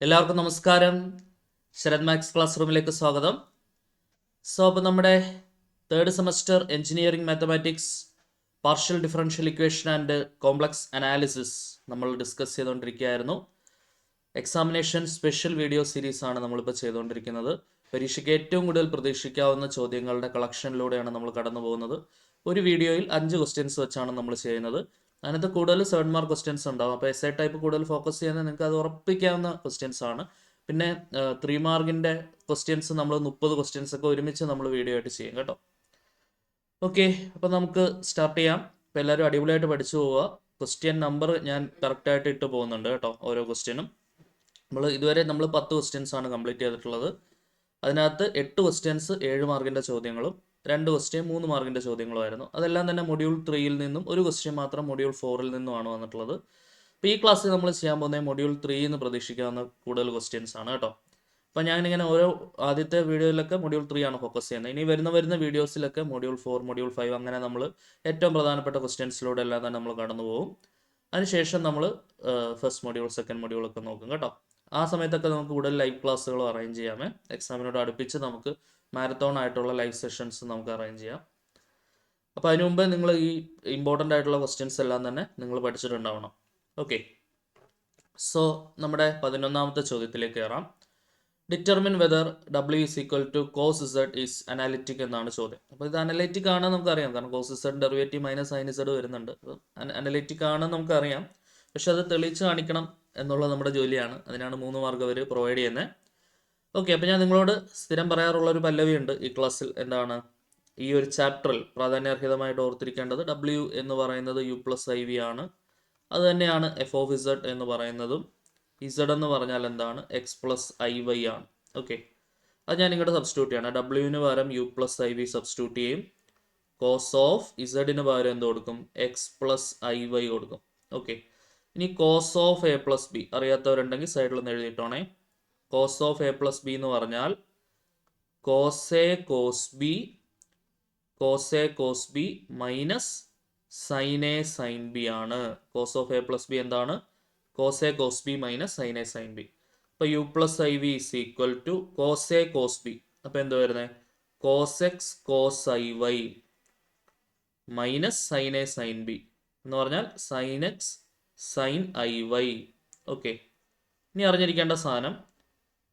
എല്ലാവർക്കും നമസ്കാരം. Sarath maths class റൂമിലേക്ക് സ്വാഗതം. അപ്പോൾ നമ്മുടെ third semester engineering mathematics partial differential equation and complex analysis നമ്മൾ ഡിസ്കസ് ചെയ്തുകൊണ്ടിരിക്കുകയായിരുന്നു. എക്സാമിനേഷൻ സ്പെഷ്യൽ വീഡിയോ സീരീസ് ആണ് നമ്മളിപ്പോൾ ചെയ്തുകൊണ്ടിരിക്കുന്നത്. പരീക്ഷയ്ക്ക് ഏറ്റവും കൂടുതൽ പ്രതീക്ഷിക്കാവുന്ന ചോദ്യങ്ങളുടെ കളക്ഷനിലൂടെയാണ് നമ്മൾ കടന്നു പോകുന്നത്. ഒരു വീഡിയോയിൽ 5 ക്വസ്റ്റ്യൻസ് വെച്ചാണ് നമ്മൾ ചെയ്യുന്നത്. അതിനകത്ത് കൂടുതൽ 7 മാർക്ക് ക്വസ്റ്റ്യൻസ് ഉണ്ടാവും. അപ്പോൾ എസ് എ ടൈപ്പ് കൂടുതൽ ഫോക്കസ് ചെയ്യുന്നത് നിങ്ങൾക്ക് അത് ഉറപ്പിക്കാവുന്ന ക്വസ്റ്റ്യൻസ് ആണ്. പിന്നെ 3 മാർക്കിൻ്റെ ക്വസ്റ്റ്യൻസ് നമ്മൾ 30 ക്വസ്റ്റ്യൻസ് ഒക്കെ ഒരുമിച്ച് നമ്മൾ വീഡിയോ ആയിട്ട് ചെയ്യും കേട്ടോ. ഓക്കെ, അപ്പോൾ നമുക്ക് സ്റ്റാർട്ട് ചെയ്യാം. അപ്പോൾ എല്ലാവരും അടിപൊളിയായിട്ട് പഠിച്ചു പോവുക. ക്വസ്റ്റ്യൻ നമ്പർ ഞാൻ കറക്റ്റായിട്ട് ഇട്ട് പോകുന്നുണ്ട് കേട്ടോ. ഓരോ ക്വസ്റ്റ്യനും ഇതുവരെ നമ്മൾ 10 ക്വസ്റ്റ്യൻസ് ആണ് കംപ്ലീറ്റ് ചെയ്തിട്ടുള്ളത്. അതിനകത്ത് 8 ക്വസ്റ്റ്യൻസ് 7 മാർക്കിൻ്റെ ചോദ്യങ്ങളും 2 ക്വസ്റ്റ്യൻ 3 മാർക്കിൻ്റെ ചോദ്യങ്ങളുമായിരുന്നു. അതെല്ലാം തന്നെ മൊഡ്യൂൾ 3യിൽ നിന്നും ഒരു ക്വസ്റ്റ്യൻ മാത്രം മൊഡ്യൂൾ 4ൽ നിന്നുമാണ് വന്നിട്ടുള്ളത്. അപ്പോൾ ഈ ക്ലാസ്സിൽ നമ്മൾ ചെയ്യാൻ പോകുന്നത് മൊഡ്യൂൾ 3 എന്ന് പ്രതീക്ഷിക്കാവുന്ന കൂടുതൽ ക്വസ്റ്റ്യൻസ് ആണ് കേട്ടോ. അപ്പോൾ ഞാനിങ്ങനെ ഓരോ ആദ്യത്തെ വീഡിയോയിലൊക്കെ മൊഡ്യൂൾ 3 ആണ് ഫോക്കസ് ചെയ്യുന്നത്. ഇനി വരുന്ന വീഡിയോസിലൊക്കെ മൊഡ്യൂൾ 4 മൊഡ്യൂൾ 5 അങ്ങനെ നമ്മൾ ഏറ്റവും പ്രധാനപ്പെട്ട ക്വസ്റ്റ്യൻസിലൂടെ എല്ലാം തന്നെ നമ്മൾ കടന്നു പോകും. അതിനുശേഷം നമ്മൾ ഫസ്റ്റ് മൊഡ്യൂൾ സെക്കൻഡ് മൊഡ്യൂളൊക്കെ നോക്കും കേട്ടോ. ആ സമയത്തൊക്കെ നമുക്ക് കൂടുതൽ ലൈവ് ക്ലാസ്സുകൾ അറേഞ്ച് ചെയ്യാമേ. എക്സാമിനോട് അടുപ്പിച്ച് നമുക്ക് മാരത്തോൺ ആയിട്ടുള്ള ലൈവ് സെഷൻസ് നമുക്ക് അറേഞ്ച് ചെയ്യാം. അപ്പോൾ അതിനു മുമ്പേ നിങ്ങൾ ഈ ഇമ്പോർട്ടൻ്റ് ആയിട്ടുള്ള ക്വസ്റ്റ്യൻസ് എല്ലാം തന്നെ നിങ്ങൾ പഠിച്ചിട്ടുണ്ടാവണം. ഓക്കെ, സോ നമ്മുടെ 11ാമത്തെ ചോദ്യത്തിലേക്ക് കയറാം. Determine whether W is equal to cos Z is analytic എന്നാണ് ചോദ്യം. അപ്പോൾ ഇത് അനലിറ്റിക് ആണെന്ന് നമുക്കറിയാം, കാരണം cos Z derivative minus sine Z വരുന്നുണ്ട്. അനലിറ്റിക് ആണെന്ന് നമുക്കറിയാം, പക്ഷെ അത് തെളിയിച്ച് കാണിക്കണം എന്നുള്ളത് നമ്മുടെ ജോലിയാണ്. അതിനാണ് 3 മാർക്ക് അവർ പ്രൊവൈഡ് ചെയ്യുന്നത്. ഓക്കെ, അപ്പോൾ ഞാൻ നിങ്ങളോട് സ്ഥിരം പറയാറുള്ള ഒരു പല്ലവിയുണ്ട് ഈ ക്ലാസ്സിൽ. എന്താണ്? ഈ ഒരു ചാപ്റ്ററിൽ പ്രാധാന്യാർഹിതമായിട്ട് ഓർത്തിരിക്കേണ്ടത് W എന്ന് പറയുന്നത് U+IV ആണ്. അത് തന്നെയാണ് F(z) എന്ന് പറയുന്നതും. Z എന്ന് പറഞ്ഞാൽ എന്താണ്? X+IY ആണ്. ഓക്കെ, അത് ഞാൻ ഇങ്ങോട്ട് സബ്സ്റ്റിറ്റ്യൂട്ട് ചെയ്യണം. W-ന് പകരം U+IV സബ്സ്റ്റിറ്റ്യൂട്ട് ചെയ്യും. കോസ് ഓഫ് Z-ന് പകരം എന്ത് കൊടുക്കും? X+IY കൊടുക്കും. ഓക്കെ, ഇനി കോസ് ഓഫ് A+B അറിയാത്തവരുണ്ടെങ്കിൽ സൈഡിൽ നിന്ന് എഴുതിയിട്ടോണേ. കോസ് ഓഫ് A+B എന്ന് പറഞ്ഞാൽ cos A cos B minus sine A sine B ആണ്. കോസ് ഓഫ് A+B എന്താണ്? Cos A cos B minus sine A sine B. അപ്പോൾ U+IV is equal to cos A cos B. അപ്പോൾ എന്ത് വരുന്നത്? Cos x cos IY minus sine A sine B എന്ന് പറഞ്ഞാൽ sine x sine IY. Okay, ഇനി അറിഞ്ഞിരിക്കേണ്ട സാധനം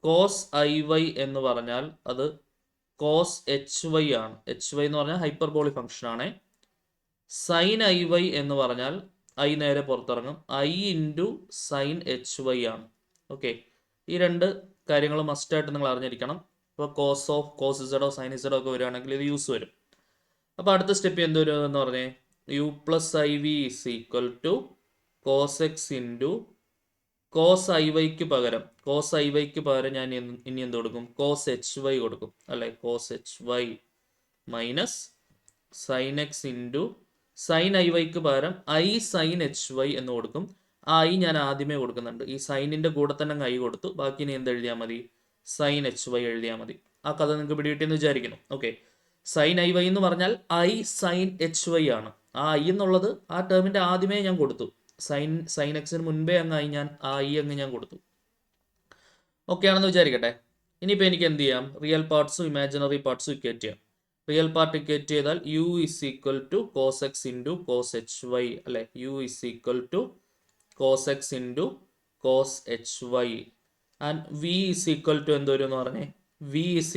cos IY എന്ന് പറഞ്ഞാൽ അത് കോസ് HY ആണ്. HY എന്ന് പറഞ്ഞാൽ ഹൈപ്പർബോളിക് ഫംഗ്ഷൻ ആണ്. സൈൻ IY എന്ന് പറഞ്ഞാൽ I നേരെ പുറത്തിറങ്ങും, I ഇൻറ്റു സൈൻ HY ആണ്. ഓക്കെ, ഈ 2 കാര്യങ്ങൾ മസ്റ്റായിട്ട് നിങ്ങൾ അറിഞ്ഞിരിക്കണം. ഇപ്പോൾ കോസ് Z സൈൻ Z ഒക്കെ വരികയാണെങ്കിൽ ഇത് യൂസ് വരും. അപ്പോൾ അടുത്ത സ്റ്റെപ്പ് എന്ത് വരും എന്ന് പറഞ്ഞേ? U+IV is equal to cos X into cos IYക്ക് പകരം ഞാൻ ഇനി എന്ത് കൊടുക്കും? കോസ് HY കൊടുക്കും അല്ലെ? Cos HY minus sine X into sine IYക്ക് പകരം I സൈൻ HY എന്ന് കൊടുക്കും. ആ I ഞാൻ ആദ്യമേ കൊടുക്കുന്നുണ്ട്. ഈ സൈനിൻ്റെ കൂടെ തന്നെ I കൊടുത്തു. ബാക്കി ഇനി എന്ത് എഴുതിയാൽ മതി? സൈൻ HY എഴുതിയാൽ മതി. ആ കഥ നിങ്ങൾക്ക് പിടികിട്ടിയെന്ന് വിചാരിക്കുന്നു. ഓക്കെ, സൈൻ IY എന്ന് പറഞ്ഞാൽ I സൈൻ HY ആണ്. ആ I എന്നുള്ളത് ആ ടേമിൻ്റെ ആദ്യമേ ഞാൻ കൊടുത്തു. സൈൻ എക്സിന് മുൻപേ ഞാൻ ഞാൻ കൊടുത്തു. ഓക്കെ ആണെന്ന് വിചാരിക്കട്ടെ. ഇനിയിപ്പോൾ എനിക്ക് എന്ത് ചെയ്യാം? റിയൽ പാർട്സും ഇമാജിനറി പാർട്സും ഇക്വേറ്റ് ചെയ്യാം. റിയൽ പാർട്ട് ഇക്വേറ്റ് ചെയ്താൽ U is equal to cos X into cos HY അല്ലെ? U is equal to cos X into cos HY and V is equal to എന്ത് വരും എന്ന് പറഞ്ഞേ? V is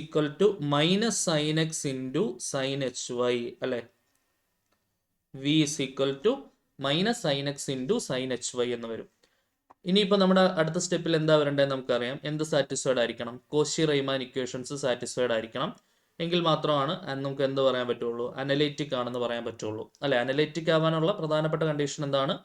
equal to minus sine X into sine HY അല്ലെ? V is equal to minus sine X into sine HY എന്ന് വരും. ഇനിയിപ്പോൾ നമ്മുടെ അടുത്ത സ്റ്റെപ്പിൽ എന്താ വരേണ്ടത് നമുക്കറിയാം. എന്ത് സാറ്റിസ്ഫൈഡ് ആയിരിക്കണം? കോഷി റൈമാൻ ഇക്വേഷൻസ് സാറ്റിസ്ഫൈഡ് ആയിരിക്കണം. എങ്കിൽ മാത്രമാണ് നമുക്ക് എന്ത് പറയാൻ പറ്റുള്ളൂ? അനലിറ്റിക് ആണെന്ന് പറയാൻ പറ്റുള്ളൂ അല്ലെ? അനലിറ്റിക് ആവാനുള്ള പ്രധാനപ്പെട്ട കണ്ടീഷൻ എന്താണ്?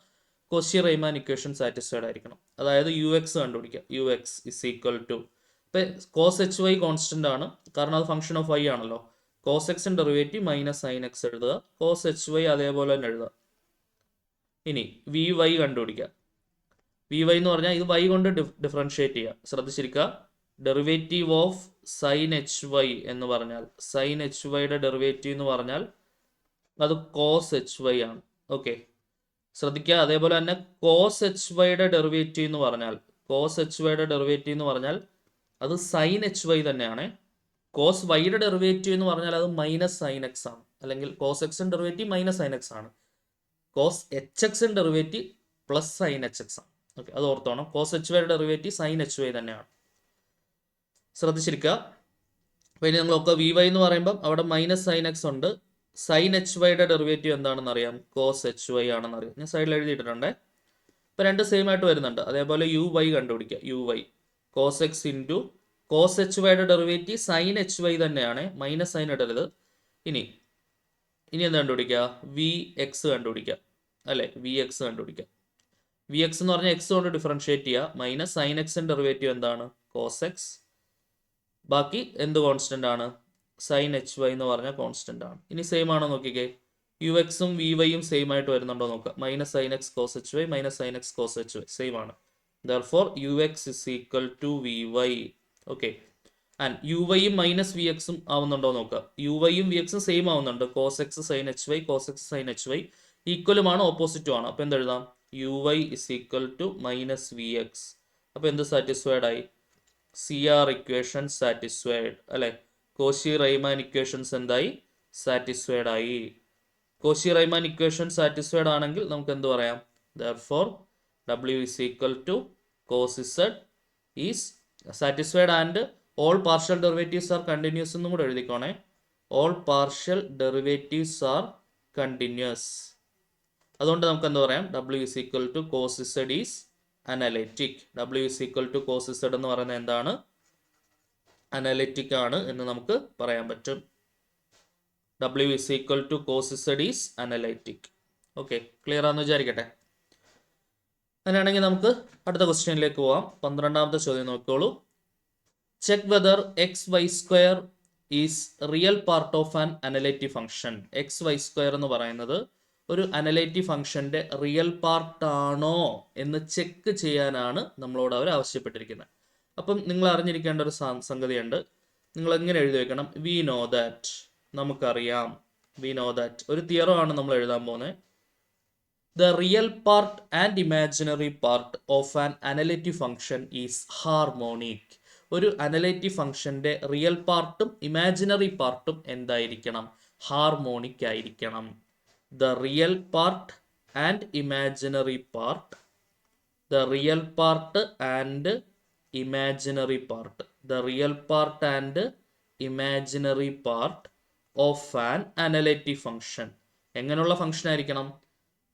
കോഷി റൈമാൻ ഇക്വേഷൻ സാറ്റിസ്ഫൈഡ് ആയിരിക്കണം. അതായത് UX കണ്ടുപിടിക്കുക. UX ഇസ് ഈക്വൽ ടു, ഇപ്പം കോസ് HY കോൺസ്റ്റന്റ് ആണ്, കാരണം അത് ഫംഗ്ഷൻ ഓഫ് Y ആണല്ലോ. കോസ് എക്സിൻ്റെ ഡെറിവേറ്റീവ് മൈനസ് സൈൻ എക്സ് എഴുതുക. കോസ് HY അതേപോലെ തന്നെ എഴുതുക. ഇനി VY കണ്ടുപിടിക്കുക. VY എന്ന് പറഞ്ഞാൽ ഇത് Y കൊണ്ട് ഡിഫറൻഷിയേറ്റ് ചെയ്യുക. ശ്രദ്ധിച്ചിരിക്കുക. ഡെറിവേറ്റീവ് ഓഫ് സൈൻ HY എന്ന് പറഞ്ഞാൽ സൈൻ HYയുടെ ഡെറിവേറ്റീവ് എന്ന് പറഞ്ഞാൽ അത് കോസ് HY ആണ്. ഓക്കെ, ശ്രദ്ധിക്കുക. അതേപോലെ തന്നെ കോസ് എച്ച് വൈയുടെ ഡെറിവേറ്റീവ് എന്ന് പറഞ്ഞാൽ അത് സൈൻ എച്ച് വൈ തന്നെയാണ്. കോസ് വൈയുടെ ഡെറിവേറ്റീവ് എന്ന് പറഞ്ഞാൽ അത് മൈനസ് സൈൻ എക്സ് ആണ്, അല്ലെങ്കിൽ കോസ് എക്സിൻ്റെ ഡെറിവേറ്റീവ് മൈനസ് സൈൻ എക്സ് ആണ്. കോസ് എച്ച് എക്സിൻ്റെ derivative plus sine H X ആണ്. ഓക്കെ, അത് ഓർത്തോണം. കോസ് എച്ച് വൈയുടെ ഡെറിവേറ്റീവ് സൈൻ എച്ച് വൈ തന്നെയാണ്. ശ്രദ്ധിച്ചിരിക്കുക. അപ്പോൾ ഇനി നമ്മളൊക്കെ വി വൈ എന്ന് പറയുമ്പം അവിടെ മൈനസ് സൈൻ എക്സ് ഉണ്ട്. സൈൻ എച്ച് വൈയുടെ ഡെറിവേറ്റീവ് എന്താണെന്ന് അറിയാം, കോസ് എച്ച് വൈ ആണെന്ന് അറിയാം. ഞാൻ സൈഡിൽ എഴുതിയിട്ടുണ്ട്. ഇപ്പോൾ രണ്ട് സെയിം ആയിട്ട് വരുന്നുണ്ട്. അതേപോലെ യു വൈ കണ്ടുപിടിക്കുക. U Y cos X into cos H വൈയുടെ ഡെറിവേറ്റീവ് സൈൻ എച്ച് വൈ തന്നെയാണ്, മൈനസ് സൈൻ ഇടരുത്. ഇനി എന്താ കണ്ടുപിടിക്കുക, വി എക്സ് കണ്ടുപിടിക്കുക, അല്ലേ? വി എക്സ് കണ്ടുപിടിക്കുക. വി എക്സ് എന്ന് പറഞ്ഞാൽ എക്സ് കൊണ്ട് ഡിഫറൻഷിയേറ്റ് ചെയ്യുക. മൈനസ് സൈൻ എക്സിൻ്റെ ഡെറിവേറ്റീവ് എന്താണ്, കോസ് എക്സ്. ബാക്കി എന്ത് കോൺസ്റ്റൻ്റ് ആണ്, സൈൻ എച്ച് വൈ എന്ന് പറഞ്ഞാൽ കോൺസ്റ്റൻ്റ് ആണ്. ഇനി സെയിം ആണോ നോക്കിക്കേ, യു എക്സും വി വൈയും സെയിം ആയിട്ട് വരുന്നുണ്ടോ നോക്കുക. Minus sine X cos H Y minus sine X cos H Y same ആണ്. Therefore U X is equal to V Y. Okay, and U വൈയും മൈനസ് വി എക്സും ആവുന്നുണ്ടോ നോക്കുക. യു വൈയും വി എക്സും സെയിം ആവുന്നുണ്ട്. Cos X sine H Y cos X sine H Y ഈക്വലുമാണ്, ഓപ്പോസിറ്റും ആണ്. അപ്പോൾ എന്തെഴുതാം, U Y is equal to minus V X. അപ്പോൾ എന്ത് സാറ്റിസ്ഫൈഡ് ആയി, സി ആർ ഇക്വേഷൻ സാറ്റിസ്ഫൈഡ്, അല്ലേ? കോശി റൈമാൻ ഇക്വേഷൻസ് എന്തായി, സാറ്റിസ്ഫൈഡ് ആയി. കോശി റൈമാൻ ഇക്വേഷൻ സാറ്റിസ്ഫൈഡ് ആണെങ്കിൽ നമുക്ക് എന്ത് പറയാം, therefore W is equal to cos Z is satisfied and all partial derivatives are continuous എന്നും കൂടെ എഴുതിക്കോണേ. all partial derivatives are continuous. അതുകൊണ്ട് നമുക്ക് എന്ത് പറയാം, W is equal to cos Z is analytic. W is equal to cos Z എന്ന് പറയുന്നത് എന്താണ്, analytic ആണ് എന്ന് നമുക്ക് പറയാൻ പറ്റും. W is equal to cos Z is analytic. Okay, clear ആണെന്ന് വിചാരിക്കട്ടെ. അങ്ങനെയാണെങ്കിൽ നമുക്ക് അടുത്ത ക്വസ്റ്റ്യനിലേക്ക് പോവാം. 12ാമത്തെ ചോദ്യം നോക്കിക്കോളൂ. Check whether X Y square is real part of an analytic function. X Y square എന്ന് പറയുന്നത് ഒരു അനലൈറ്റീവ് ഫംഗ്ഷന്റെ റിയൽ പാർട്ടാണോ എന്ന് ചെക്ക് ചെയ്യാനാണ് നമ്മളോട് അവർ ആവശ്യപ്പെട്ടിരിക്കുന്നത്. അപ്പം നിങ്ങൾ അറിഞ്ഞിരിക്കേണ്ട ഒരു സംഗതിയുണ്ട്. നിങ്ങൾ എങ്ങനെ എഴുതി വെക്കണം, വി നോ ദാറ്റ്, നമുക്കറിയാം. വി നോ ദാറ്റ് ഒരു തിയറം ആണ് നമ്മൾ എഴുതാൻ പോകുന്നത്. The real part and imaginary part of an analytic function is harmonic. ഒരു അനലൈറ്റീവ് ഫംഗ്ഷന്റെ റിയൽ പാർട്ടും ഇമാജിനറി പാർട്ടും എന്തായിരിക്കണം, ഹാർമോണിക് ആയിരിക്കണം. The real part and imaginary part, the real part and imaginary part, the real part and imaginary part of an analytic function. എങ്ങനെയുള്ള function ആയിരിക്കണം,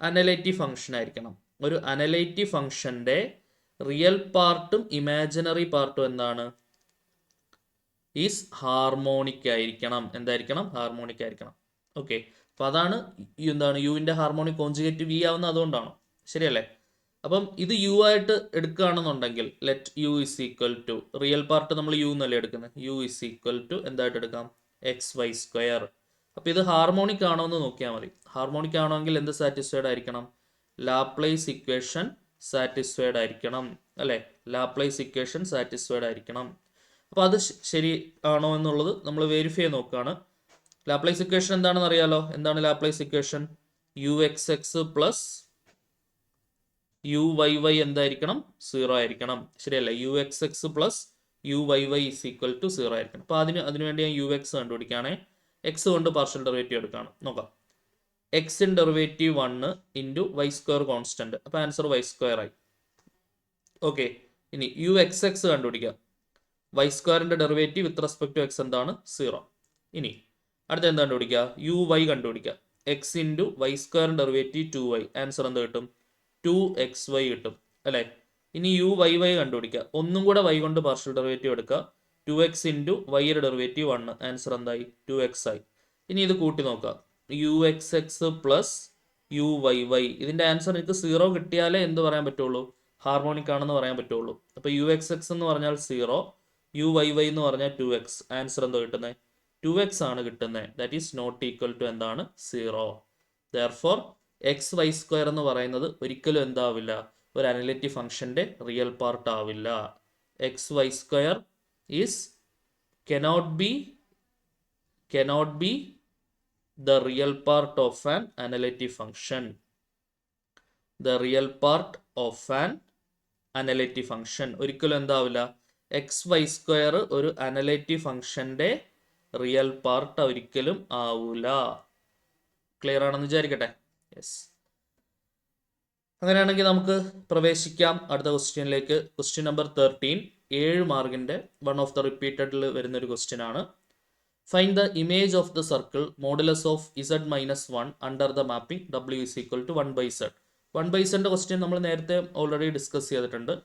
അനലൈറ്റീവ് function ആയിരിക്കണം. ഒരു അനലൈറ്റീവ് ഫംഗ്ഷന്റെ റിയൽ പാർട്ടും ഇമാജിനറി പാർട്ടും എന്താണ്, ഈസ് ഹാർമോണിക് ആയിരിക്കണം. എന്തായിരിക്കണം, ഹാർമോണിക് ആയിരിക്കണം. ഓക്കെ, അപ്പൊ അതാണ് എന്താണ് യുവിന്റെ ഹാർമോണിക് കോൺജുഗേറ്റ് വി ആവുന്നത് അതുകൊണ്ടാണ്, ശരിയല്ലേ? അപ്പം ഇത് യു ആയിട്ട് എടുക്കുകയാണെന്നുണ്ടെങ്കിൽ let U is equal to, real part നമ്മൾ യു എന്നല്ലേ എടുക്കുന്നത്, യു ഇസ് ഈക്വൽ ടു എന്തായിട്ട് എടുക്കാം, എക്സ് വൈ സ്ക്വയർ. അപ്പോൾ ഇത് ഹാർമോണിക് ആണോ എന്ന് നോക്കിയാൽ മതി. ഹാർമോണിക് ആണെങ്കിൽ എന്ത് സാറ്റിസ്ഫൈഡ് ആയിരിക്കണം, ലാപ്ലേസ് ഇക്വേഷൻ സാറ്റിസ്ഫൈഡ് ആയിരിക്കണം, അല്ലേ? ലാപ്ലേസ് ഇക്വേഷൻ സാറ്റിസ്ഫൈഡ് ആയിരിക്കണം. അപ്പോൾ അത് ശരി ആണോ എന്നുള്ളത് നമ്മൾ വെരിഫൈ ചെയ്ത് നോക്കുകയാണ്. ലാപ്ലേസ് ഇക്വേഷൻ എന്താണെന്ന് അറിയാലോ. എന്താണ് Laplace equation, u x x plus u y y എന്തായിരിക്കണം, 0 ആയിരിക്കണം, ശരിയല്ലേ? U x x plus u y y is equal to 0 ആയിരിക്കണം. അപ്പോൾ അതിനുവേണ്ടി ഞാൻ യു എക്സ് കണ്ടുപിടിക്കുകയാണേ. എക്സ് കൊണ്ട് പാർഷ്യൽ ഡെറിവേറ്റീവ് എടുക്കുകയാണ്. നോക്കാം, എക്സ് ഇൻ derivative 1 into y square constant. അപ്പോൾ ആൻസർ വൈ സ്ക്വയർ ആയി. ഓക്കെ, ഇനി യു എക്സ് എക്സ് കണ്ടുപിടിക്കുക. വൈ സ്ക്വയറിന്റെ derivative with respect to x എന്താണ്, 0. ഇനി അടുത്ത എന്താ കണ്ടുപിടിക്കുക, യു വൈ കണ്ടുപിടിക്കുക. എക്സ് ഇൻറ്റു വൈ സ്ക്വയറിന്റെ ഡെറിവേറ്റീവ് 2y. ആൻസർ എന്ത് കിട്ടും, 2xy കിട്ടും, അല്ലേ? ഇനി യു വൈ വൈ കണ്ടുപിടിക്കുക. ഒന്നും കൂടെ വൈ കൊണ്ട് പാർഷ്യൽ ഡെറിവേറ്റീവ് എടുക്കുക. 2x ഇൻറ്റു വൈയുടെ ഡെറിവേറ്റീവ് 1. ആൻസർ എന്തായി, 2x ആയി. ഇനി ഇത് കൂട്ടി നോക്കുക, u x x plus u y y. ഇതിന്റെ ആൻസർ എനിക്ക് 0 കിട്ടിയാലേ എന്ത് പറയാൻ പറ്റുള്ളൂ, ഹാർമോണിക് ആണെന്ന് പറയാൻ പറ്റുള്ളൂ. അപ്പോൾ യു എക്സ് എക്സ് എന്ന് പറഞ്ഞാൽ 0, യു വൈ വൈ എന്ന് പറഞ്ഞാൽ 2x. ആൻസർ എന്തോ കിട്ടുന്നത്, 2x ആണ് കിട്ടുന്നത്. That is not equal to എന്താണ്, 0. ദെയർഫോർ എക്സ് വൈ സ്ക്വയർ എന്ന് പറയുന്നത് ഒരിക്കലും എന്താവില്ല, ഒരു അനലിറ്റിക് ഫംഗ്ഷന്റെ റിയൽ പാർട്ട് ആവില്ല. X Y square is cannot be the real part of an analytic function. The real part of an analytic function. ഒരിക്കലും എന്താവില്ല, x Y square ഒരു അനലിറ്റിക് ഫംഗ്ഷന്റെ റിയൽ പാർട്ട് ഒരിക്കലും ആവൂല. ക്ലിയർ ആണെന്ന് വിചാരിക്കട്ടെ. യെസ്, അങ്ങനെയാണെങ്കിൽ നമുക്ക് പ്രവേശിക്കാം അടുത്ത ക്വസ്റ്റ്യനിലേക്ക്. ക്വസ്റ്റ്യൻ നമ്പർ 13, 7 മാർക്കിന്റെ വൺ ഓഫ് ദ റിപ്പീറ്റഡിൽ വരുന്ന ഒരു ക്വസ്റ്റ്യൻ ആണ്. Find the image of the circle modulus of Z minus 1 under the mapping W is equal to 1/z. 1/zന്റെ ക്വസ്റ്റ്യൻ നമ്മൾ നേരത്തെ ഓൾറെഡി ഡിസ്കസ് ചെയ്തിട്ടുണ്ട്.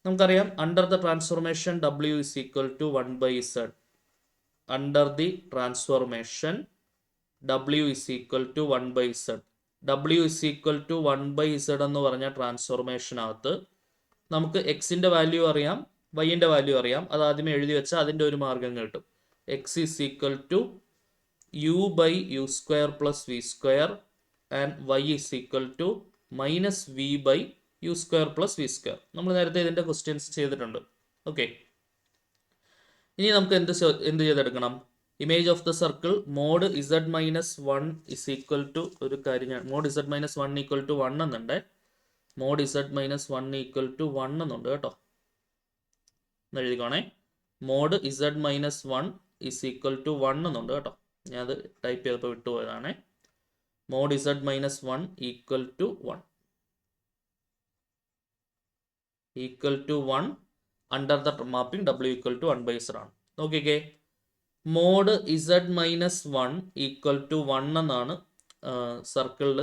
നമുക്കറിയാം under the transformation W is equal to 1/z. Under the transformation W is equal to 1/z. W is equal to 1/z എന്ന് പറഞ്ഞ ട്രാൻസ്ഫോർമേഷനകത്ത് നമുക്ക് എക്സിൻ്റെ value അറിയാം, വൈൻ്റെ വാല്യൂ അറിയാം. അത് ആദ്യമേ എഴുതി വെച്ചാൽ അതിൻ്റെ ഒരു മാർഗം കിട്ടും. X is equal to u by u square plus v square and y is equal to minus v by u square plus v square. നമ്മൾ നേരത്തെ ഇതിൻ്റെ ക്വസ്റ്റ്യൻസ് ചെയ്തിട്ടുണ്ട്. ഓക്കെ, ഇനി നമുക്ക് എന്ത് ചെയ്തെടുക്കണം? Image of the circle mod Z minus 1 is equal to, ഒരു കാര്യം ഞാൻ mod Z minus 1 equal to 1 എന്നുണ്ട്. Mod Z minus 1 equal to 1 എന്നുണ്ട് കേട്ടോ, എന്ന് എഴുതിക്കോണേ. Mod Z minus 1 is equal to 1 എന്നുണ്ട് കേട്ടോ. ഞാൻ അത് ടൈപ്പ് ചെയ്തപ്പോൾ വിട്ടുപോയതാണ്. Mod Z minus 1 equal to 1 equal to 1 under the mapping W equal to 1/z ആണ്. നോക്കിക്കേ, mod Z minus 1 equal to 1 എന്നാണ് സർക്കിളിൽ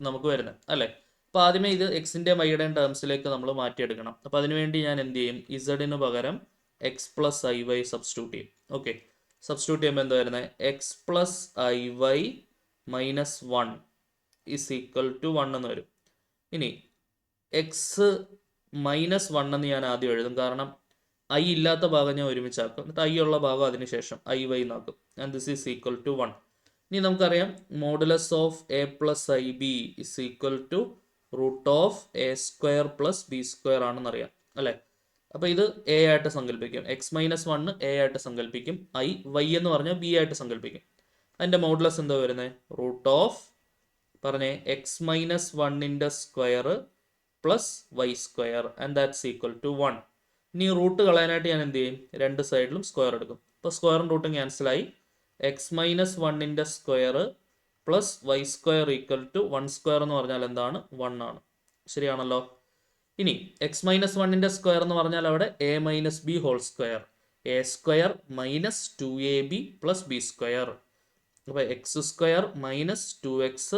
നമുക്ക് വരുന്നത് അല്ലേ. അപ്പോൾ ആദ്യമേ ഇത് എക്സിൻ്റെ വൈയുടെയും ടേംസിലേക്ക് നമ്മൾ മാറ്റിയെടുക്കണം. അപ്പോൾ അതിനുവേണ്ടി ഞാൻ എന്ത് ചെയ്യും? ഇസഡിന് പകരം x plus i y substitute ചെയ്യും. ഓക്കെ, സബ്സ്റ്റിറ്റ്യൂട്ട് ചെയ്യുമ്പോൾ എന്താ വരുന്നത്? X plus i y minus 1 is equal to 1 എന്ന് വരും. ഇനി എക്സ് മൈനസ് 1 എന്ന് ഞാൻ ആദ്യം എഴുതും, കാരണം ഐ ഇല്ലാത്ത ഭാഗം ഞാൻ ഒരുമിച്ചാക്കും. എന്നിട്ട് ഐ ഉള്ള ഭാഗം അതിനുശേഷം ഐ വൈ എന്നാക്കും. And this is equal to 1. ഇനി നമുക്കറിയാം modulus of A plus I B is equal to root of A square plus B square ആണെന്നറിയാം അല്ലേ. അപ്പോൾ ഇത് എ ആയിട്ട് സങ്കല്പിക്കും. എക്സ് മൈനസ് 1 എ ആയിട്ട് സങ്കല്പിക്കും. ഐ വൈ എന്ന് പറഞ്ഞാൽ ബി ആയിട്ട് സങ്കല്പിക്കും. അതിൻ്റെ മോഡുലസ് എന്താ വരുന്നത്? റൂട്ട് ഓഫ് പറഞ്ഞേ എക്സ് മൈനസ് 1ന്റെ square plus y square and that's equal to 1. ഇനി റൂട്ട് കളയാനായിട്ട് ഞാൻ എന്ത് ചെയ്യും? രണ്ട് സൈഡിലും സ്ക്വയർ എടുക്കും. അപ്പോൾ സ്ക്വയറും റൂട്ടും ക്യാൻസലായി. എക്സ് മൈനസ് 1ന്റെ square plus y square equal to 1 square എന്ന് പറഞ്ഞാൽ എന്താണ്? 1 ആണ്. ശരിയാണല്ലോ. ഇനി എക്സ് മൈനസ് 1ന്റെ സ്ക്വയർ എന്ന് പറഞ്ഞാൽ അവിടെ a minus b whole square, a square minus 2ab plus B square. അപ്പോൾ x square minus 2x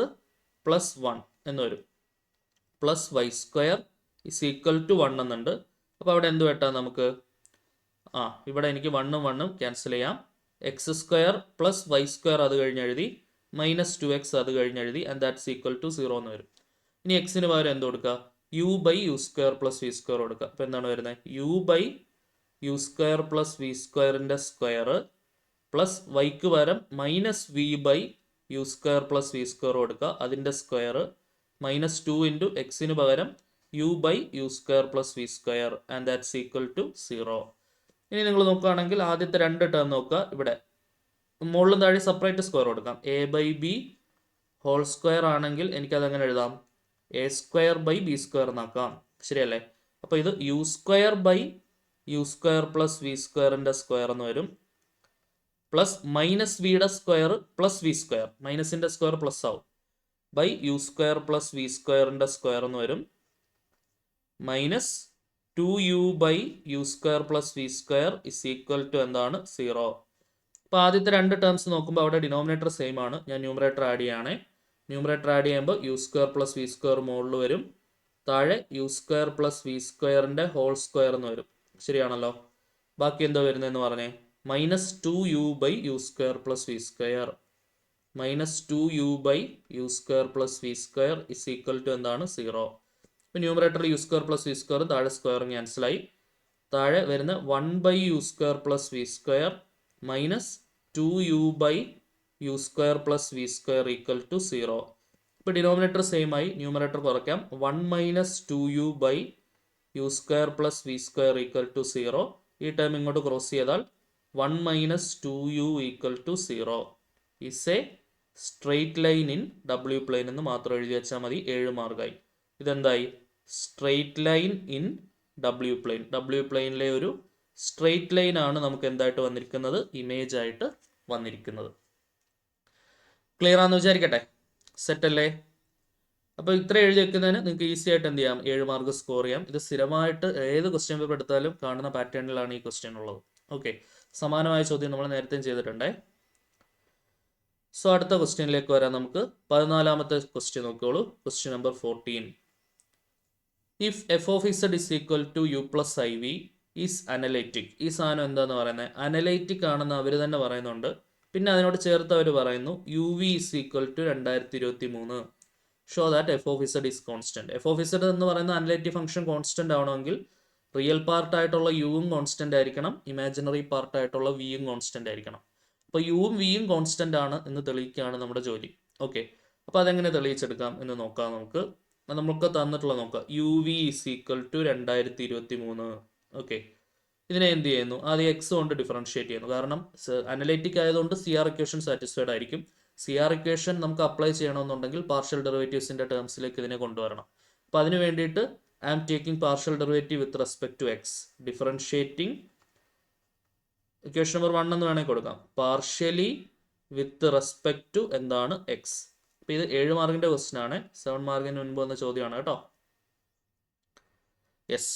plus 1 എന്ന് വരും. Plus y square is equal to 1 എന്നുണ്ട്. അപ്പോൾ അവിടെ എന്ത് വെട്ടാം നമുക്ക്? ഇവിടെ എനിക്ക് 1ഉം 1ഉം ക്യാൻസൽ ചെയ്യാം. X square plus y square അത് കഴിഞ്ഞ് എഴുതി, മൈനസ് 2x അത് കഴിഞ്ഞ് എഴുതി, ആൻഡ് ദാറ്റ്സ് ഈക്വൽ ടു 0 എന്ന് വരും. ഇനി എക്സിന് പകരം എന്ത് കൊടുക്കുക? U by u square plus v square കൊടുക്കുക. അപ്പോൾ എന്താണ് വരുന്നത്? U by u square plus v സ്ക്വയറിൻ്റെ സ്ക്വയർ പ്ലസ് വൈക്ക് പകരം minus v by u square plus v square കൊടുക്കുക, അതിൻ്റെ സ്ക്വയർ മൈനസ് 2 ഇൻറ്റു എക്സിന് പകരം u by u square plus v square and that's equal to 0. ഇനി നിങ്ങൾ നോക്കുകയാണെങ്കിൽ ആദ്യത്തെ രണ്ട് ടേം നോക്കുക. ഇവിടെ മുകളിലും താഴെ സെപ്പറേറ്റ് സ്ക്വയർ കൊടുക്കാം. A by b whole square ആണെങ്കിൽ എനിക്കത് എങ്ങനെ എഴുതാം? A square by b square എന്നാക്കാം. ശരിയല്ലേ? അപ്പോൾ ഇത് u square by u square plus v സ്ക്വയറിൻ്റെ സ്ക്വയർ എന്ന് വരും, പ്ലസ് മൈനസ് വിയുടെ സ്ക്വയർ പ്ലസ് വി സ്ക്വയർ, മൈനസിൻ്റെ സ്ക്വയർ പ്ലസ് ആവും, by u square plus v സ്ക്വയറിൻ്റെ സ്ക്വയർ എന്ന് വരും, minus 2u by u square plus v square is equal to എന്താണ്? 0. അപ്പോൾ ആദ്യത്തെ രണ്ട് ടേംസ് നോക്കുമ്പോൾ അവിടെ ഡിനോമിനേറ്റർ സെയിം ആണ്. ഞാൻ ന്യൂമറേറ്റർ ആഡ് ചെയ്യുകയാണേ. ന്യൂമറേറ്റർ ആഡ് ചെയ്യുമ്പോൾ u square plus v square മുകളിൽ വരും, താഴെ യു സ്ക്വയർ പ്ലസ് വി സ്ക്വയറിൻ്റെ ഹോൾ സ്ക്വയർ എന്ന് വരും. ശരിയാണല്ലോ? ബാക്കി എന്താ വരുന്നതെന്ന് പറഞ്ഞേ? Minus 2u by u square plus v square, minus 2u by u square plus v square is equal to എന്താണ്? 0. ഇപ്പോൾ numerator u square plus v square, താഴെ സ്ക്വയറും ക്യാൻസലായി. താഴെ വരുന്ന 1 by u square plus v square minus 2u by u square plus v square equal to 0. ഇപ്പോൾ denominator same ആയി, numerator കുറയ്ക്കാം. 1 minus 2u by u square plus v square equal to 0. ഈ term ഇങ്ങോട്ട് ക്രോസ് ചെയ്താൽ 1 minus 2u equal to 0 is a straight line in ഡബ്ല്യു plane എന്ന് മാത്രം എഴുതി വെച്ചാൽ മതി. 7 മാർക്കായി. ഇതെന്തായി? സ്ട്രെയിറ്റ് ലൈൻ ഇൻ ഡബ്ല്യു പ്ലെയിൻ. ഡബ്ല്യു പ്ലെയിനിലെ ഒരു സ്ട്രെയിറ്റ് ലൈൻ ആണ് നമുക്ക് എന്തായിട്ട് വന്നിരിക്കുന്നത്? ഇമേജ് ആയിട്ട് വന്നിരിക്കുന്നത്. ക്ലിയർ ആണെന്ന് വിചാരിക്കട്ടെ. സെറ്റ് അല്ലേ? അപ്പോൾ ഇത്ര എഴുതി വെക്കുന്നതിന് നിങ്ങൾക്ക് ഈസി ആയിട്ട് എന്ത് ചെയ്യാം? 7 മാർക്ക് സ്കോർ ചെയ്യാം. ഇത് സ്ഥിരമായിട്ട് ഏത് ക്വസ്റ്റ്യൻ പേപ്പർ എടുത്താലും കാണുന്ന പാറ്റേണിലാണ് ഈ ക്വസ്റ്റ്യൻ ഉള്ളത്. ഓക്കെ, സമാനമായ ചോദ്യം നമ്മൾ നേരത്തെ ചെയ്തിട്ടുണ്ടേ. സോ അടുത്ത ക്വസ്റ്റ്യനിലേക്ക് വരാം. നമുക്ക് 14ാമത്തെ ക്വസ്റ്റ്യൻ നോക്കിയോളൂ. Question number 14. If f of z is equal to u plus i v is analytic. ഈ സാധനം എന്താന്ന് പറയുന്നത്? അനലൈറ്റിക് ആണെന്ന് അവർ തന്നെ പറയുന്നുണ്ട്. പിന്നെ അതിനോട് ചേർത്ത് അവർ പറയുന്നു u v is equal to 2023. Show that f of z is constant. F of z എന്ന് പറയുന്ന അനലൈറ്റിക് ഫംഗ്ഷൻ കോൺസ്റ്റന്റ് ആവണമെങ്കിൽ റിയൽ പാർട്ടായിട്ടുള്ള യുവും കോൺസ്റ്റന്റ് ആയിരിക്കണം, ഇമാജിനറി പാർട്ടായിട്ടുള്ള വിയും കോൺസ്റ്റന്റ് ആയിരിക്കണം. അപ്പോൾ യുവും വിയും കോൺസ്റ്റന്റ് ആണ് എന്ന് തെളിയിക്കുകയാണ് നമ്മുടെ ജോലി. ഓക്കെ, അപ്പോൾ അതെങ്ങനെ തെളിയിച്ചെടുക്കാം എന്ന് നോക്കാം. നമുക്ക് തന്നിട്ടുള്ള നോക്കാം. U v is equal to 2023. Okay, ഇതിനെ എന്ത് ചെയ്യുന്നു? ആദ്യം എക്സ് കൊണ്ട് ഡിഫറൻഷിയേറ്റ് ചെയ്യുന്നു. കാരണം അനലൈറ്റിക് ആയതുകൊണ്ട് സി ആർ ഇക്വേഷൻ സാറ്റിസ്ഫൈഡ് ആയിരിക്കും. സി ആർ ഇക്വേഷൻ നമുക്ക് അപ്ലൈ ചെയ്യണമെന്നുണ്ടെങ്കിൽ പാർഷ്യൽ ഡെറിവേറ്റീവ്സിന്റെ ടേംസിലേക്ക് ഇതിനെ കൊണ്ടുവരണം. അപ്പോൾ അതിന് വേണ്ടിയിട്ട് I am taking partial derivative with respect to x. Differentiating equation number 1 എന്ന് വേണമെങ്കിൽ കൊടുക്കാം. പാർഷ്യലി വിത്ത് റെസ്പെക്ട് ടു എന്താണ്? എക്സ്. അപ്പോൾ ഇത് 7 മാർക്കിന്റെ ക്വസ്റ്റ്യൻ ആണ്. 7 മാർക്കിന് മുൻപ് വന്ന ചോദ്യമാണ് കേട്ടോ. യെസ്,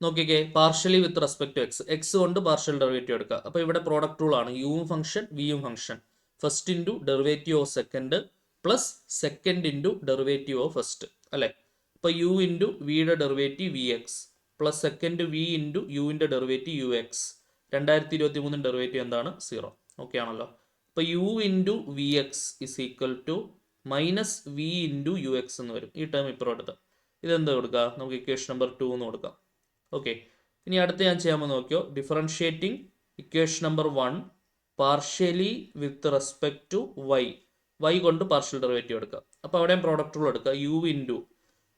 നോക്കിക്കേ. Partially with respect to x. X കൊണ്ട് പാർഷ്യൽ ഡെറിവേറ്റീവ് എടുക്കുക. അപ്പോൾ ഇവിടെ പ്രോഡക്റ്റ് റൂൾ ആണ്. യുവും ഫംഗ്ഷൻ വിയും function. First into derivative of second plus second into derivative of first അല്ലേ? അപ്പോൾ യു ഇൻറ്റു വിയുടെ derivative v x plus second v into യുവിൻ്റെ ഡെറിവേറ്റീവ് യു എക്സ്. 2023 ഡെറിവേറ്റീവ് എന്താണ്? 0. ഓക്കെ ആണല്ലോ. അപ്പോൾ u into v x is equal to minus v into u x എന്ന് വരും. ഈ ടേം ഇപ്പോൾ എടുത്ത് ഇതെന്ത് കൊടുക്കുക? നമുക്ക് ഇക്വേഷൻ നമ്പർ 2 എന്ന് കൊടുക്കാം. ഓക്കെ, ഇനി അടുത്ത് ഞാൻ ചെയ്യാമെന്ന് നോക്കിയോ. Differentiating equation number 1 partially with respect to y. Y കൊണ്ട് പാർഷ്യൽ ഡെറിവേറ്റീവ് എടുക്കുക. അപ്പോൾ അവിടെയും പ്രോഡക്റ്റ് റൂൾ എടുക്കുക. യു ഇൻറ്റു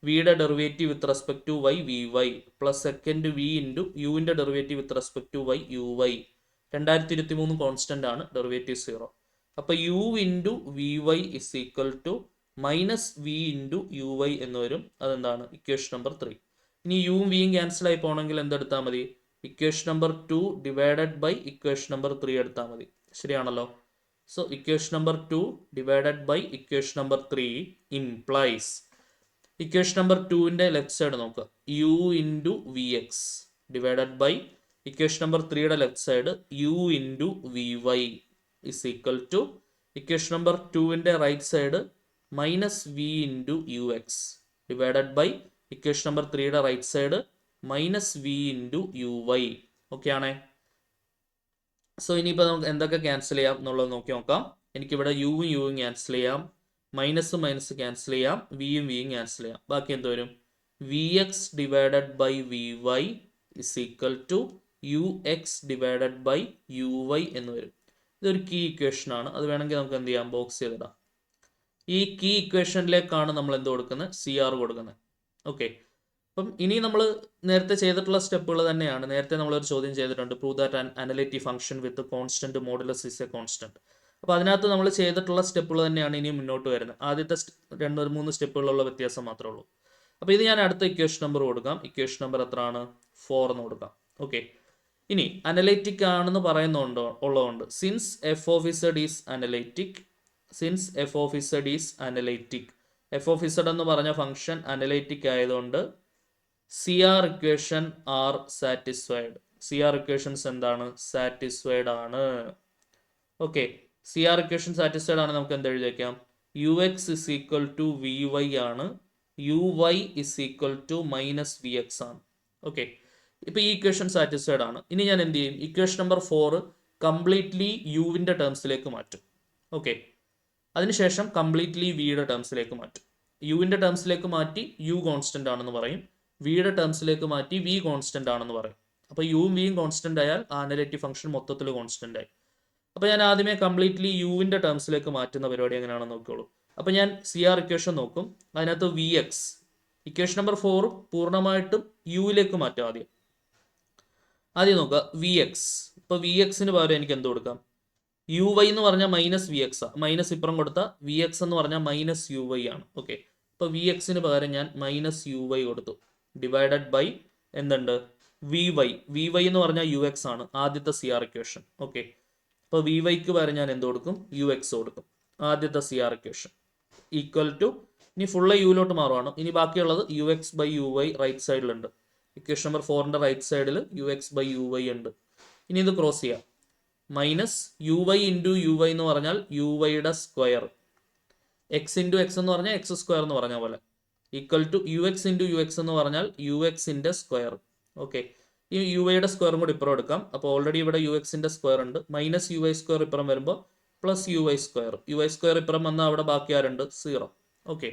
വിയുടെ derivative with respect to y v y plus second v into യുവിൻ്റെ derivative with respect to y u y. 2023 constant ആണ്, derivative 0. അപ്പോൾ u into v y is equal to minus v into u y എന്ന് വരും. അതെന്താണ്? Equation number 3. ഇനി യുവും വിയും cancel ആയി പോകണമെങ്കിൽ എന്തെടുത്താൽ മതി? Equation number 2 divided by equation number 3 എടുത്താൽ മതി. ശരിയാണല്ലോ. So equation number 2 divided by equation number 3 implies equation number 2ന്റെ ലെഫ്റ്റ് സൈഡ് നോക്കുക. U into v x divided by equation number 3യുടെ left side u into v y is equal to equation number 2ന്റെ right side minus v into u x divided by equation number 3യുടെ right side minus v into u y. Okay ആണേ. So ഇനിയിപ്പോൾ നമുക്ക് എന്തൊക്കെ cancel ചെയ്യാം എന്നുള്ളത് നോക്കി നോക്കാം. എനിക്കിവിടെ യുവും യുവും ക്യാൻസൽ ചെയ്യാം, മൈനസ് മൈനസ് ക്യാൻസൽ ചെയ്യാം, വിയും വിയും ക്യാൻസൽ ചെയ്യാം. ബാക്കി എന്ത് വരും? V x divided by v y is equal to u x divided by u y എന്ന് വരും. ഇതൊരു കീ ഇക്വേഷൻ ആണ്. അത് വേണമെങ്കിൽ നമുക്ക് എന്ത് ചെയ്യാം? ബോക്സ് ചെയ്തിടാം. ഈ കീ ഇക്വേഷനിലേക്കാണ് നമ്മൾ എന്ത് കൊടുക്കുന്നത്? സി ആർ കൊടുക്കുന്നത്. ഓക്കെ, അപ്പം ഇനി നമ്മൾ നേരത്തെ ചെയ്തിട്ടുള്ള സ്റ്റെപ്പുകൾ തന്നെയാണ്. നേരത്തെ നമ്മളൊരു ചോദ്യം ചെയ്തിട്ടുണ്ട്. Prove that an analytic function with constant modulus is a constant. അപ്പോൾ അതിനകത്ത് നമ്മൾ ചെയ്തിട്ടുള്ള സ്റ്റെപ്പുകൾ തന്നെയാണ് ഇനി മുന്നോട്ട് വരുന്നത്. ആദ്യത്തെ 2-3 സ്റ്റെപ്പുകളുള്ള വ്യത്യാസം മാത്രമേ ഉള്ളൂ. അപ്പോൾ ഇത് ഞാൻ അടുത്ത ഇക്വേഷൻ നമ്പർ കൊടുക്കാം. ഇക്വേഷൻ നമ്പർ എത്രയാണ്? 4 എന്ന് കൊടുക്കാം. ഓക്കെ, ഇനി അനലൈറ്റിക് ആണെന്ന് ഉള്ളതുകൊണ്ട് since f of z is analytic, f of z എന്ന് പറഞ്ഞ ഫംഗ്ഷൻ അനലൈറ്റിക് ആയതുകൊണ്ട് C R equation are satisfied. C R equations എന്താണ്? സാറ്റിസ്ഫൈഡ് ആണ്. Okay, C R equation satisfied ആണ്. നമുക്ക് എന്ത് എഴുതി വയ്ക്കാം? U X is equal to V y ആണ്, u Y is equal to minus V x ആണ്. ഓക്കെ, ഇപ്പോൾ ഈ ഇക്വേഷൻ സാറ്റിസ്ഫൈഡ് ആണ്. ഇനി ഞാൻ എന്ത് ചെയ്യും? ഇക്വേഷൻ നമ്പർ 4 കംപ്ലീറ്റ്ലി യുവിൻ്റെ ടേംസിലേക്ക് മാറ്റും. ഓക്കെ, അതിനുശേഷം കംപ്ലീറ്റ്ലി വിയുടെ ടേംസിലേക്ക് മാറ്റും. യുവിൻ്റെ ടേംസിലേക്ക് മാറ്റി യു കോൺസ്റ്റന്റ് ആണെന്ന് പറയും, വിയുടെ ടേംസിലേക്ക് മാറ്റി വി കോൺസ്റ്റന്റ് ആണെന്ന് പറയും. അപ്പോൾ യുവും വിയും കോൺസ്റ്റന്റ് ആയാൽ ആ അനലിറ്റിക് ഫംഗ്ഷൻ മൊത്തത്തിൽ കോൺസ്റ്റന്റ് ആയി. അപ്പോൾ ഞാൻ ആദ്യമേ കംപ്ലീറ്റ്ലി യുവിൻ്റെ ടേംസിലേക്ക് മാറ്റുന്ന പരിപാടി എങ്ങനെയാണെന്ന് നോക്കിയോളൂ. അപ്പോൾ ഞാൻ സി ആർ ഇക്വേഷൻ നോക്കും. അതിനകത്ത് വി എക്സ് ഇക്വേഷൻ നമ്പർ 4 പൂർണ്ണമായിട്ടും യുവിലേക്ക് മാറ്റാം. ആദ്യം നോക്കുക വി എക്സ്. ഇപ്പോൾ വി എക്സിന് പകരം എനിക്ക് എന്ത് കൊടുക്കാം? യു വൈ എന്ന് പറഞ്ഞാൽ മൈനസ് വി എക്സ് ആണ്. മൈനസ് ഇപ്പുറം കൊടുത്താൽ വി എക്സ് എന്ന് പറഞ്ഞാൽ മൈനസ് യു വൈ ആണ്. ഓക്കെ, അപ്പോൾ വി എക്സിന് പകരം ഞാൻ മൈനസ് യു വൈ കൊടുത്തു, ഡിവൈഡഡ് ബൈ എന്തുണ്ട് വി വൈ. വി വൈ എന്ന് പറഞ്ഞാൽ യു എക്സ് ആണ്, ആദ്യത്തെ സി ആർ ഇക്വേഷൻ. ഓക്കെ, അപ്പോൾ വി വൈക്ക് പകരം ഞാൻ എന്ത് കൊടുക്കും, യു എക്സ് കൊടുക്കും, ആദ്യത്തെ C R equation equal to, ഇനി ഫുള്ള് യുയിലോട്ട് മാറുവാണ്. ഇനി ബാക്കിയുള്ളത് u x by u y right സൈഡിലുണ്ട്. ഇക്വേഷൻ നമ്പർ 4ന്റെ റൈറ്റ് സൈഡിൽ u x by u y ഉണ്ട്. ഇനി ഇത് ക്രോസ് ചെയ്യാം, minus u y into u y എന്ന് പറഞ്ഞാൽ യു വൈയുടെ സ്ക്വയർ, എക്സ് ഇൻറ്റു എക്സ് എന്ന് പറഞ്ഞാൽ എക്സ് സ്ക്വയർ എന്ന് പറഞ്ഞ പോലെ, equal to u x into u x എന്ന് പറഞ്ഞാൽ യു എക്സിൻ്റെ സ്ക്വയർ. ഓക്കെ, ഈ യു വൈയുടെ സ്ക്വയറും കൂടി ഇപ്പുറം എടുക്കാം. അപ്പോൾ ഓൾറെഡി ഇവിടെ യു എക്സിൻ്റെ സ്ക്വയർ ഉണ്ട്, മൈനസ് യു വൈ സ്ക്വയർ ഇപ്പുറം വരുമ്പോൾ plus u y square. U y square ഇപ്പുറം വന്നാൽ അവിടെ ബാക്കി ആരുണ്ട്, 0. ഓക്കെ,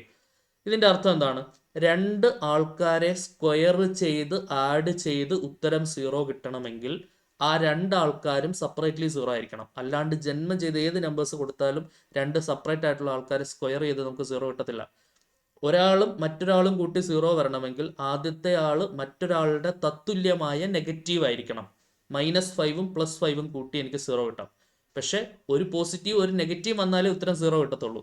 ഇതിൻ്റെ അർത്ഥം എന്താണ്, രണ്ട് ആൾക്കാരെ സ്ക്വയർ ചെയ്ത് ആഡ് ചെയ്ത് ഉത്തരം 0 കിട്ടണമെങ്കിൽ ആ രണ്ടാൾക്കാരും സെപ്പറേറ്റ്ലി 0 ആയിരിക്കണം. അല്ലാണ്ട് ജന്മം ചെയ്ത് ഏത് നമ്പേഴ്സ് കൊടുത്താലും രണ്ട് സെപ്പറേറ്റ് ആയിട്ടുള്ള ആൾക്കാരെ സ്ക്വയർ ചെയ്ത് നമുക്ക് 0 കിട്ടത്തില്ല. ഒരാളും മറ്റൊരാളും കൂട്ടി 0 വരണമെങ്കിൽ ആദ്യത്തെ ആൾ മറ്റൊരാളുടെ തത്തുല്യമായ നെഗറ്റീവ് ആയിരിക്കണം. -5ഉം +5ഉം കൂട്ടി എനിക്ക് 0 കിട്ടാം. പക്ഷെ ഒരു പോസിറ്റീവ് ഒരു നെഗറ്റീവ് വന്നാലേ ഉത്തരം 0 കിട്ടത്തുള്ളൂ.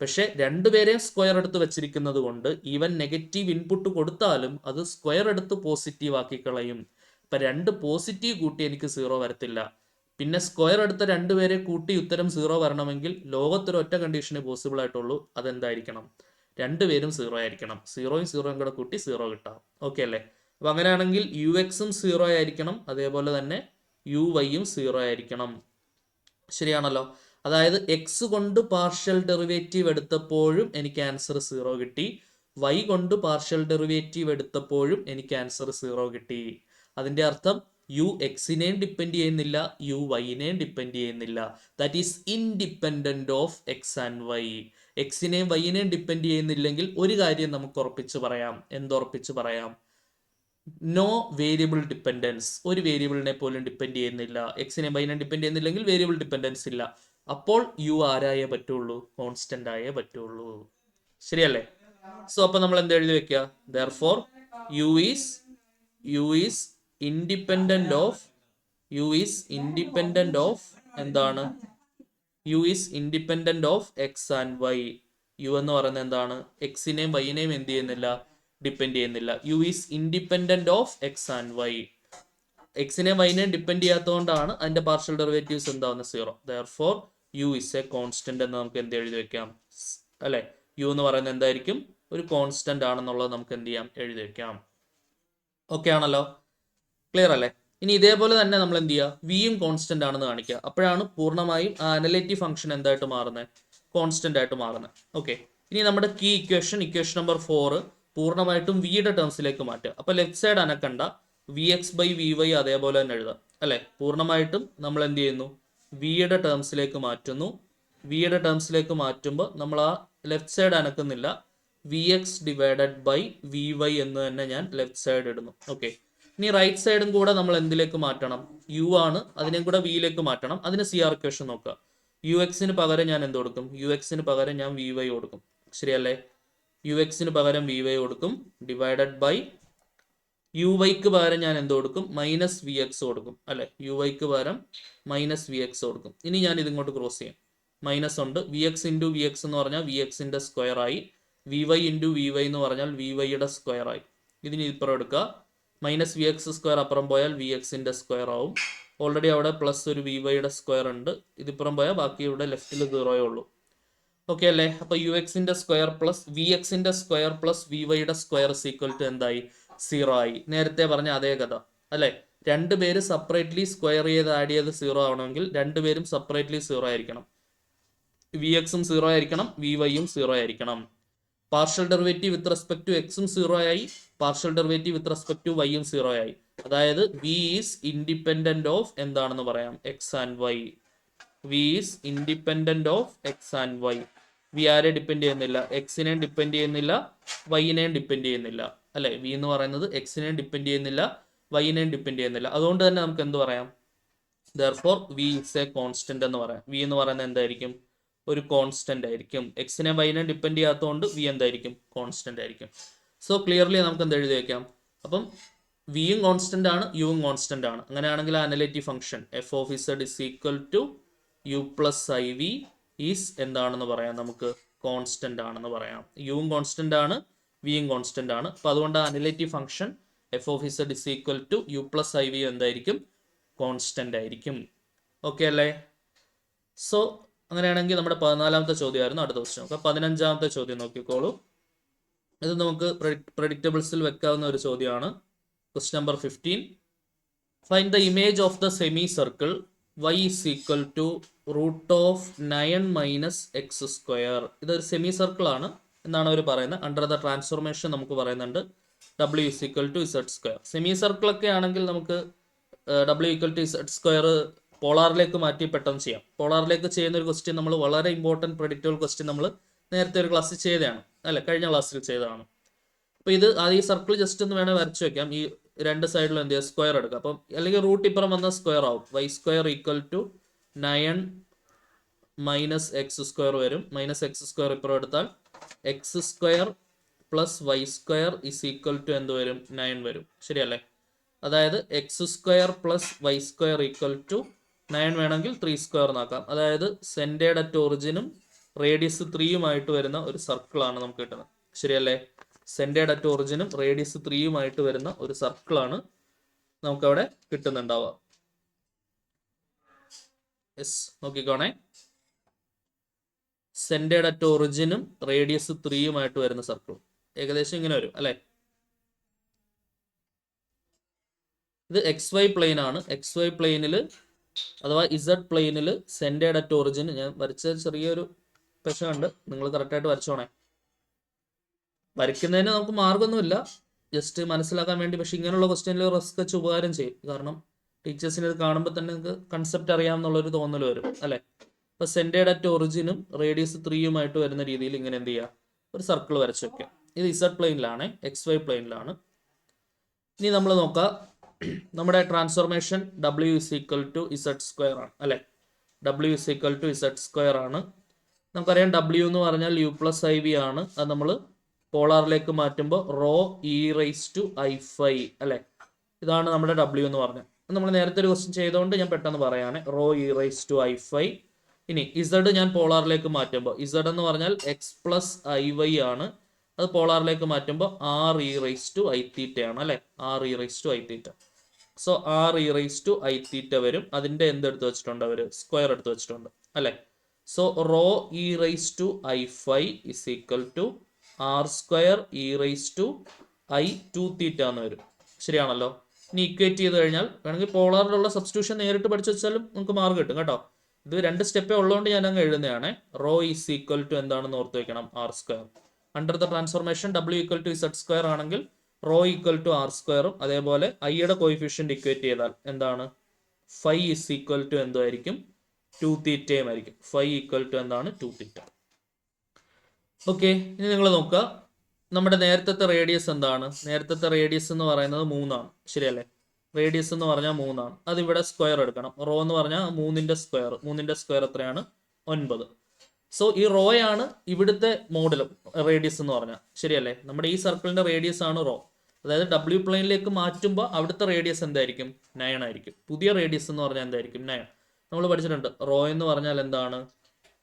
പക്ഷെ രണ്ടുപേരെയും സ്ക്വയർ എടുത്ത് വെച്ചിരിക്കുന്നത് കൊണ്ട് ഈവൻ നെഗറ്റീവ് ഇൻപുട്ട് കൊടുത്താലും അത് സ്ക്വയർ എടുത്ത് പോസിറ്റീവ് ആക്കി കളയും. ഇപ്പം രണ്ട് പോസിറ്റീവ് കൂട്ടി എനിക്ക് 0 വരത്തില്ല. പിന്നെ സ്ക്വയർ എടുത്ത രണ്ടുപേരെ കൂട്ടി ഉത്തരം 0 വരണമെങ്കിൽ ലോകത്തൊരു ഒറ്റ കണ്ടീഷനെ പോസിബിൾ ആയിട്ടുള്ളൂ. അതെന്തായിരിക്കണം, രണ്ടുപേരും 0 ആയിരിക്കണം. 0യും 0യും കൂടെ കൂട്ടി 0 കിട്ടാം. ഓക്കെ അല്ലേ? അപ്പം അങ്ങനെയാണെങ്കിൽ യു എക്സും 0 ആയിരിക്കണം, അതേപോലെ തന്നെ യു വൈയും 0 ആയിരിക്കണം. ശരിയാണല്ലോ? അതായത് എക്സ് കൊണ്ട് പാർഷ്യൽ ഡെറിവേറ്റീവ് എടുത്തപ്പോഴും എനിക്ക് ആൻസർ 0 കിട്ടി, വൈ കൊണ്ട് പാർഷ്യൽ ഡെറിവേറ്റീവ് എടുത്തപ്പോഴും എനിക്ക് ആൻസർ 0 കിട്ടി. അതിൻ്റെ അർത്ഥം യു എക്സിനെയും ഡിപ്പെൻഡ് ചെയ്യുന്നില്ല, യു വൈനെയും ഡിപ്പെൻഡ് ചെയ്യുന്നില്ല. That is independent of x and y. എക്സിനെയും വൈനെയും ഡിപ്പെൻഡ് ചെയ്യുന്നില്ലെങ്കിൽ ഒരു കാര്യം നമുക്ക് ഉറപ്പിച്ച് പറയാം. എന്തുറപ്പിച്ച് പറയാം? No variable dependence. ഒരു വേരിയബിളിനെ പോലും ഡിപ്പെൻഡ് ചെയ്യുന്നില്ല. എക്സിനെയും വൈനെയും ഡിപ്പെൻഡ് ചെയ്യുന്നില്ലെങ്കിൽ വേരിയബിൾ ഡിപ്പെൻഡൻസ് ഇല്ല. അപ്പോൾ യു ആരായേ പറ്റുള്ളൂ, കോൺസ്റ്റന്റ് ആയേ പറ്റുള്ളൂ. ശരിയല്ലേ? സോ അപ്പൊ നമ്മൾ എന്ത് എഴുതി വെക്കുക? Therefore u is independent of എന്താണ്? U is independent of x and y. U എന്ന് പറയുന്നത് എന്താണ്? എക്സിനെയും വൈനെയും എന്ത് ചെയ്യുന്നില്ല, ഡിപ്പെൻഡ് ചെയ്യുന്നില്ല. U is independent of x and y. എക്സിനെയും വൈനെയും ഡിപ്പെൻഡ് ചെയ്യാത്തതുകൊണ്ടാണ് അതിന്റെ പാർഷ്യൽ ഡെറിവേറ്റീവ്സ് എന്താവുന്നത് 0. Therefore u is a constant എന്ന് നമുക്ക് എന്ത് എഴുതി വെക്കാം, അല്ലെ? യു എന്ന് പറയുന്നത് എന്തായിരിക്കും? ഒരു കോൺസ്റ്റന്റ് ആണെന്നുള്ളത് നമുക്ക് എന്ത് ചെയ്യാം, എഴുതി വെക്കാം. ഓക്കെ ആണല്ലോ? ക്ലിയർ അല്ലേ? ഇനി ഇതേപോലെ തന്നെ നമ്മൾ എന്ത് ചെയ്യുക, വിയും കോൺസ്റ്റന്റ് ആണെന്ന് കാണിക്കുക. അപ്പോഴാണ് പൂർണ്ണമായും ആ അനലിറ്റിക് ഫംഗ്ഷൻ എന്തായിട്ട് മാറുന്നത്, കോൺസ്റ്റന്റ് ആയിട്ട് മാറുന്നത്. ഓക്കെ, ഇനി നമ്മുടെ കീ ഇക്വേഷൻ നമ്പർ 4 പൂർണ്ണമായിട്ടും വിയുടെ ടേംസിലേക്ക് മാറ്റുക. അപ്പൊ ലെഫ്റ്റ് സൈഡ് അനക്കണ്ട, v x by v y അതേപോലെ തന്നെ എഴുതാം, അല്ലെ? പൂർണ്ണമായിട്ടും നമ്മൾ എന്ത് ചെയ്യുന്നു, വിയുടെ ടേംസിലേക്ക് മാറ്റുന്നു. വിയുടെ ടേംസിലേക്ക് മാറ്റുമ്പോൾ നമ്മൾ ആ ലെഫ്റ്റ് സൈഡ് അനക്കുന്നില്ല, v x divided by v y എന്ന് തന്നെ ഞാൻ ലെഫ്റ്റ് സൈഡ് ഇടുന്നു. ഓക്കെ, ഇനി റൈറ്റ് സൈഡും കൂടെ നമ്മൾ എന്തിലേക്ക് മാറ്റണം? യു ആണ്, അതിനെയും കൂടെ വിയിലേക്ക് മാറ്റണം. അതിന് സി ആർ ഇക്വേഷൻ നോക്കുക. യു എക്സിന് പകരം ഞാൻ എന്ത് കൊടുക്കും? യു എക്സിന് പകരം ഞാൻ വി വൈ കൊടുക്കും. ശരിയല്ലേ? യു എക്സിന് പകരം വി വൈ കൊടുക്കും, ഡിവൈഡഡ് ബൈ യു വൈക്ക് പകരം ഞാൻ എന്ത് കൊടുക്കും? മൈനസ് വി എക്സ് കൊടുക്കും, അല്ലെ? യു വൈക്ക് പകരം മൈനസ് വി എക്സ് കൊടുക്കും. ഇനി ഞാൻ ഇതിങ്ങോട്ട് ക്രോസ് ചെയ്യാം, മൈനസ് ഉണ്ട്. V x into v X എന്ന് പറഞ്ഞാൽ വി എക്സിന്റെ സ്ക്വയർ ആയി, v y into v y എന്ന് പറഞ്ഞാൽ വി വൈയുടെ സ്ക്വയർ ആയി. ഇതിന് ഇപ്പുറം എടുക്കുക, മൈനസ് വി എക്സ് സ്ക്വയർ അപ്പുറം പോയാൽ വി എക്സിന്റെ സ്ക്വയർ ആവും. ഓൾറെഡി അവിടെ പ്ലസ് ഒരു വി വൈയുടെ സ്ക്വയർ ഉണ്ട്, ഇതിപ്പുറം പോയാൽ ബാക്കി ഇവിടെ ലെഫ്റ്റിൽ 0 ഉള്ളൂ. ഓക്കെ അല്ലേ? അപ്പൊ യു എക്സിന്റെ സ്ക്വയർ പ്ലസ് വി എക്സിന്റെ സ്ക്വയർ പ്ലസ് വി വൈയുടെ സ്ക്വയർ ഈക്വൽ ടു എന്തായി? 0 ആയി. നേരത്തെ പറഞ്ഞ അതേ കഥ അല്ലെ? രണ്ടുപേര് സെപ്പറേറ്റ്ലി സ്ക്വയർ ചെയ്ത് ആഡ് ചെയ്ത് 0 ആവണമെങ്കിൽ രണ്ടുപേരും സെപ്പറേറ്റ്ലി 0 ആയിരിക്കണം. വി എക്സും 0 ആയിരിക്കണം, വി വൈയും 0 ആയിരിക്കണം. Partial derivative with respect to എക്സും 0 ആയി, partial derivative with respect to വൈയും 0 ആയി. അതായത് വി ഈസ് ഇൻഡിപെൻഡന്റ് ഓഫ് എന്താണെന്ന് പറയാം, x and y. V is independent of x and y. V ആരെ ഡിപ്പെൻഡ് ചെയ്യുന്നില്ല, എക്സിനെയും ഡിപ്പെൻഡ് ചെയ്യുന്നില്ല, വൈനെയും ഡിപ്പെൻഡ് ചെയ്യുന്നില്ല, അല്ലെ? വി എന്ന് പറയുന്നത് എക്സിനെയും ഡിപ്പെൻഡ് ചെയ്യുന്നില്ല, വൈനെയും ഡിപ്പെൻഡ് ചെയ്യുന്നില്ല. അതുകൊണ്ട് തന്നെ നമുക്ക് എന്ത് പറയാം? Therefore v is a constant എന്ന് പറയാം. വി എന്ന് പറയുന്നത് എന്തായിരിക്കും? ഒരു കോൺസ്റ്റന്റ് ആയിരിക്കും. എക്സിനെ വൈനെ ഡിപ്പെൻഡ് ചെയ്യാത്തതുകൊണ്ട് വി എന്തായിരിക്കും? കോൺസ്റ്റന്റ് ആയിരിക്കും. സോ ക്ലിയർലി നമുക്ക് എന്ത് എഴുതി വെക്കാം? അപ്പം വിയും കോൺസ്റ്റന്റ് ആണ്, യുവും കോൺസ്റ്റന്റ് ആണ്. അങ്ങനെയാണെങ്കിൽ analytic function f of z is equal to u plus i v is എന്താണെന്ന് പറയാം നമുക്ക്? കോൺസ്റ്റന്റ് ആണെന്ന് പറയാം. യുവും കോൺസ്റ്റന്റ് ആണ്, വിയും കോൺസ്റ്റന്റ് ആണ്. അപ്പോൾ അതുകൊണ്ട് analytic function f of z is equal to u plus i v എന്തായിരിക്കും? കോൺസ്റ്റന്റ് ആയിരിക്കും. ഓക്കെ അല്ലേ? സോ അങ്ങനെയാണെങ്കിൽ നമ്മുടെ 14ാമത്തെ ചോദ്യമായിരുന്നു. അടുത്ത ക്വസ്റ്റ്യൻ നോക്കാം. 15ാമത്തെ ചോദ്യം നോക്കിക്കോളൂ. ഇത് നമുക്ക് പ്രെഡിക്റ്റബിൾസിൽ വെക്കാവുന്ന ഒരു ചോദ്യമാണ്. Question number 15. Find the image of the semi circle y is equal to root of 9 minus x square. ഇതൊരു സെമി സർക്കിൾ ആണ് എന്നാണ് അവർ പറയുന്നത്. അണ്ടർ ദ ട്രാൻസ്ഫോർമേഷൻ നമുക്ക് പറയുന്നുണ്ട് w is equal to z square. Semi circle ഒക്കെ ആണെങ്കിൽ നമുക്ക് w equal to z square പോളാറിലേക്ക് മാറ്റി പെട്ടെന്ന് ചെയ്യാം. പോളാറിലേക്ക് ചെയ്യുന്ന ഒരു ക്വസ്റ്റ്യൻ നമ്മൾ വളരെ ഇമ്പോർട്ടൻറ്റ് പ്രെഡിക്റ്റബിൾ ക്വസ്റ്റ്യൻ നമ്മൾ നേരത്തെ ഒരു ക്ലാസ്സിൽ ചെയ്തതാണ്, അല്ലെ? കഴിഞ്ഞ ക്ലാസ്സിൽ ചെയ്തതാണ്. അപ്പോൾ ഇത് ഈ സർക്കിൾ ജസ്റ്റ് ഒന്ന് വേണേൽ വരച്ചു വെക്കാം. ഈ രണ്ട് സൈഡിലും എന്ത് ചെയ്യുക? സ്ക്വയർ എടുക്കുക. അപ്പം അല്ലെങ്കിൽ റൂട്ട് ഇപ്പുറം വന്ന സ്ക്വയർ ആവും. Y square equal to 9 minus x square വരും. മൈനസ് എക്സ് സ്ക്വയർ ഇപ്പുറം എടുത്താൽ x square plus y square is equal to എന്ത് വരും? 9 വരും. ശരിയല്ലേ? അതായത് x square plus y square equal to 9 വേണമെങ്കിൽ 3 സ്ക്വയർ എന്നാക്കാം. അതായത് സെൻറ്റേഡ് അറ്റ് ഒറിജിനും റേഡിയസ് 3യുമായിട്ട് വരുന്ന ഒരു സർക്കിളാണ് നമുക്ക് കിട്ടുന്നത്. ശരിയല്ലേ? സെൻറ്റേഡ് അറ്റ് ഒറിജിനും റേഡിയസ് 3യുമായിട്ട് വരുന്ന ഒരു സർക്കിളാണ് നമുക്കവിടെ കിട്ടുന്നുണ്ടാവുക. യെസ്, നോക്കിക്കോണേ. സെൻറ്റേഡ് അറ്റ് ഒറിജിനും റേഡിയസ് 3യുമായിട്ട് വരുന്ന സർക്കിൾ ഏകദേശം ഇങ്ങനെ വരും, അല്ലേ? ഇത് എക്സ് വൈ പ്ലെയിൻ ആണ്. എക്സ് വൈ പ്ലെയിനിൽ അഥവാ ഇസഡ് പ്ലെയിനിൽ സെൻറ്റേഡ് അറ്റ് ഒറിജിൻ, ഞാൻ വരച്ച ചെറിയൊരു പെശകുണ്ട്, നിങ്ങൾ കറക്റ്റായിട്ട് വരച്ചോണേ. വരയ്ക്കുന്നതിന് നമുക്ക് മാർഗമൊന്നുമില്ല, ജസ്റ്റ് മനസ്സിലാക്കാൻ വേണ്ടി. പക്ഷേ ഇങ്ങനെയുള്ള ക്വസ്റ്റ്യനിൽ റിസ്ക് വെച്ച് ഉപകാരം ചെയ്യും. കാരണം ടീച്ചേഴ്സിന് ഇത് കാണുമ്പോൾ തന്നെ നിങ്ങൾക്ക് കൺസെപ്റ്റ് അറിയാമെന്നുള്ളൊരു തോന്നൽ വരും, അല്ലേ? അപ്പോൾ സെൻറ്റേഡ് അറ്റ് ഒറിജിനും റേഡിയസ് 3യുമായിട്ട് വരുന്ന രീതിയിൽ ഇങ്ങനെ എന്ത് ചെയ്യുക? ഒരു സർക്കിൾ വരച്ച് വെക്കുക. ഇത് ഇസഡ് പ്ലെയിനിലാണ്, എക്സ് വൈ പ്ലെയിനിലാണ്. ഇനി നമ്മൾ നോക്കുക, നമ്മുടെ transformation w is equal to z square ആണ്, അല്ലേ? w is equal to z square ആണ്. നമുക്കറിയാം w എന്ന് പറഞ്ഞാൽ u പ്ലസ് ഐ വി ആണ്. അത് നമ്മൾ പോളാറിലേക്ക് മാറ്റുമ്പോൾ raw e raise to i5, അല്ലേ? ഇതാണ് നമ്മുടെ w എന്ന് പറഞ്ഞത്. നമ്മൾ നേരത്തെ ഒരു ക്വസ്റ്റ്യൻ ചെയ്തുകൊണ്ട് ഞാൻ പെട്ടെന്ന് പറയാണ്. Rho e raise to i5. ഇനി z ഞാൻ പോളാറിലേക്ക് മാറ്റുമ്പോൾ z എന്ന് പറഞ്ഞാൽ എക്സ് പ്ലസ് ഐ വൈ ആണ്. അത് പോളാറിലേക്ക് മാറ്റുമ്പോൾ r e raise to i theta ആണ്, അല്ലേ? R e raise to i theta. So r e raise to i theta വരും. അതിൻ്റെ എന്തെടുത്ത് വെച്ചിട്ടുണ്ട് അവർ? സ്ക്വയർ എടുത്ത് വെച്ചിട്ടുണ്ട്, അല്ലേ? So rho e raise to i5 is equal to r square e raise to i 2 theta എന്ന് വരും. ശരിയാണല്ലോ? ഇനി ഇക്വേറ്റ് ചെയ്ത് കഴിഞ്ഞാൽ വേണമെങ്കിൽ പോളാറിലുള്ള സബ്സ്റ്റിറ്റ്യൂഷൻ നേരിട്ട് പഠിച്ചു വെച്ചാലും നമുക്ക് മാർക്ക് കിട്ടും കേട്ടോ. ഇത് 2 സ്റ്റെപ്പേ ഉള്ളതുകൊണ്ട് ഞാൻ അങ്ങ് എഴുതുന്നതാണ്. റോ ഈസ് ഈക്വൽ ടു എന്താണെന്ന് ഓർത്ത് വെക്കണം? R square. Under the transformation w equal to z square ആണെങ്കിൽ റോ ഈക്വൽ ടു ആർ സ്ക്വയറും അതേപോലെ ഐയുടെ കോയിഫിഷ്യന്റ് ഇക്വേറ്റ് ചെയ്താൽ എന്താണ്? 5 ഇസ് ഈക്വൽ ടു എന്തായിരിക്കും? 2 തീറ്റയും ആയിരിക്കും. 5 ഈക്വൽ ടു എന്താണ്? 2 തീറ്റ. ഓക്കെ, ഇനി നിങ്ങൾ നോക്കുക, നമ്മുടെ നേരത്തെ റേഡിയസ് എന്താണ്? നേരത്തെ റേഡിയസ് എന്ന് പറയുന്നത് 3 ആണ്. ശരിയല്ലേ? റേഡിയസ് എന്ന് പറഞ്ഞാൽ 3 ആണ്. അതിവിടെ സ്ക്വയർ എടുക്കണം. റോ എന്ന് പറഞ്ഞാൽ 3ന്റെ സ്ക്വയർ. 3ന്റെ സ്ക്വയർ എത്രയാണ്? 9. സോ ഈ റോ ആണ് ഇവിടുത്തെ മോഡൽ റേഡിയസ് എന്ന് പറഞ്ഞാൽ. ശരിയല്ലേ? നമ്മുടെ ഈ സർക്കിളിന്റെ റേഡിയസ് ആണ് റോ. അതായത് w പ്ലെയിനിലേക്ക് മാറ്റുമ്പോൾ അവിടുത്തെ റേഡിയസ് എന്തായിരിക്കും? 9 ആയിരിക്കും. പുതിയ റേഡിയസ് എന്ന് പറഞ്ഞാൽ എന്തായിരിക്കും? 9. നമ്മൾ പഠിച്ചിട്ടുണ്ട് റോ എന്ന് പറഞ്ഞാൽ എന്താണ്?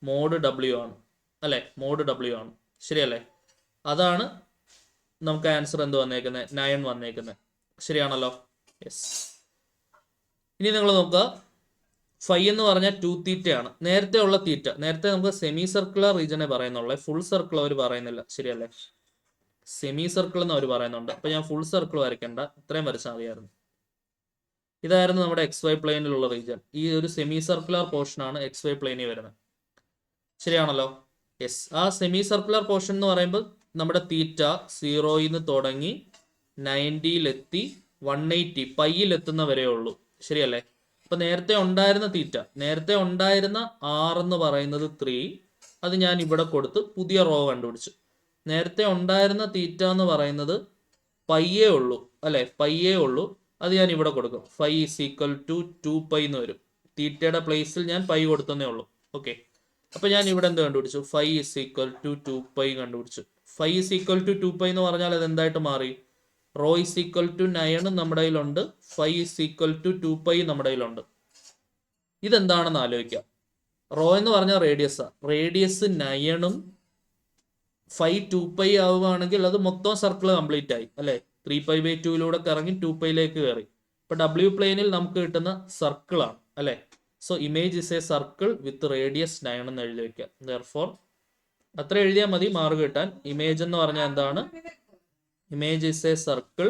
മോഡ് w ആണ്, അല്ലേ? മോഡ് w ആണ്. ശരിയല്ലേ? അതാണ് നമുക്ക് ആൻസർ എന്ത് വന്നേക്കുന്നത്? 9 വന്നേക്കുന്നത്. ശരിയാണല്ലോ? യെസ്. ഇനി നിങ്ങൾ നോക്കുക, 5 എന്ന് പറഞ്ഞാൽ 2 തീറ്റയാണ്. നേരത്തെ ഉള്ള തീറ്റ, നേരത്തെ നമുക്ക് സെമി സർക്കുലർ റീജനെ പറയുന്നുള്ളൂ, ഫുൾ സർക്കിൾ അവർ പറയുന്നില്ല. ശരിയല്ലേ? സെമി സർക്കിൾ എന്ന് അവർ പറയുന്നുണ്ട്. അപ്പൊ ഞാൻ ഫുൾ സർക്കിൾ വരയ്ക്കണ്ട, ഇത്രയും വരച്ചാൽ മതിയായിരുന്നു. ഇതായിരുന്നു നമ്മുടെ എക്സ് വൈ പ്ലെയിനിലുള്ള റീജൻ. ഈ ഒരു സെമി സർക്കുലർ പോർഷൻ ആണ് എക്സ് വൈ പ്ലെയിനിൽ വരുന്നത്. ശരിയാണല്ലോ? യെസ്. ആ സെമി സർക്കുലർ പോർഷൻ എന്ന് പറയുമ്പോൾ നമ്മുടെ തീറ്റ 0യിൽ നിന്ന് തുടങ്ങി 90യിലെത്തി 180 പൈയിലെത്തുന്ന വരെ ഉള്ളൂ. ശരിയല്ലേ? അപ്പൊ നേരത്തെ ഉണ്ടായിരുന്ന തീറ്റ, നേരത്തെ ഉണ്ടായിരുന്ന r എന്ന് പറയുന്നത് 3, അത് ഞാൻ ഇവിടെ കൊടുത്ത് പുതിയ റോ കണ്ടുപിടിച്ചു. നേരത്തെ ഉണ്ടായിരുന്ന തീറ്റ എന്ന് പറയുന്നത് പയ്യേ ഉള്ളൂ, അല്ലെ? പയ്യേ ഉള്ളൂ. അത് ഞാൻ ഇവിടെ കൊടുക്കും. 5 is equal to 2π എന്ന് വരും. തീറ്റയുടെ പ്ലേസിൽ ഞാൻ പൈ കൊടുത്തതേ ഉള്ളൂ. ഓക്കെ, അപ്പൊ ഞാൻ ഇവിടെ എന്ത് കണ്ടുപിടിച്ചു? 5 is equal to 2π കണ്ടുപിടിച്ചു. 5 is equal to 2π എന്ന് പറഞ്ഞാൽ അത് എന്തായിട്ട് മാറി? റോ is equal to 9 നമ്മുടെ കയ്യിലുണ്ട്, 5 is equal to 2π നമ്മുടെ കയ്യിലുണ്ട്. ഇതെന്താണെന്ന് ആലോചിക്കാം. റോ എന്ന് പറഞ്ഞാൽ റേഡിയസാ. റേഡിയസ് 9ഉം ഫൈ 2π ആവുകയാണെങ്കിൽ അത് മൊത്തം സർക്കിൾ കംപ്ലീറ്റ് ആയി അല്ലേ. 3π/2 കറങ്ങി 2πയിലേക്ക് കയറി. ഇപ്പൊ W പ്ലെയിനിൽ നമുക്ക് കിട്ടുന്ന സർക്കിൾ ആണ് അല്ലേ. So image is a circle with radius 9 എന്ന് എഴുതി വെക്കുക. ദെയർഫോർ അത്ര എഴുതിയാൽ മതി മാർക്ക് കിട്ടാൻ. ഇമേജ് എന്ന് പറഞ്ഞാൽ എന്താണ്? Image is a circle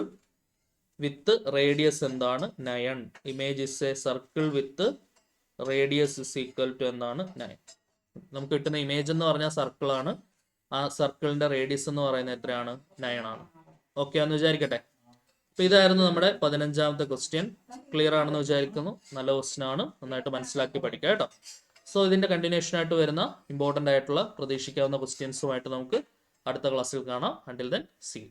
with radius എന്താണ്? 9. Image is a circle with radius is equal to എന്താണ്? 9. നമുക്ക് കിട്ടുന്ന ഇമേജ് എന്ന് പറഞ്ഞാൽ സർക്കിൾ ആണ്. ആ സർക്കിളിന്റെ റേഡിയസ് എന്ന് പറയുന്നത് എത്രയാണ്? 9 ആണ്. ഓക്കെ എന്ന് വിചാരിക്കട്ടെ. അപ്പൊ ഇതായിരുന്നു നമ്മുടെ 15ാമത്തെ ക്വസ്റ്റ്യൻ. ക്ലിയർ ആണെന്ന് വിചാരിക്കുന്നു. നല്ല ക്വസ്റ്റ്യൻ ആണ്, നന്നായിട്ട് മനസ്സിലാക്കി പഠിക്കുക കേട്ടോ. സോ ഇതിന്റെ കണ്ടിന്യൂഷൻ ആയിട്ട് വരുന്ന ഇമ്പോർട്ടന്റ് ആയിട്ടുള്ള പ്രതീക്ഷിക്കാവുന്ന ക്വസ്റ്റ്യൻസുമായിട്ട് നമുക്ക് അടുത്ത ക്ലാസ്സിൽ കാണാം. Until then see.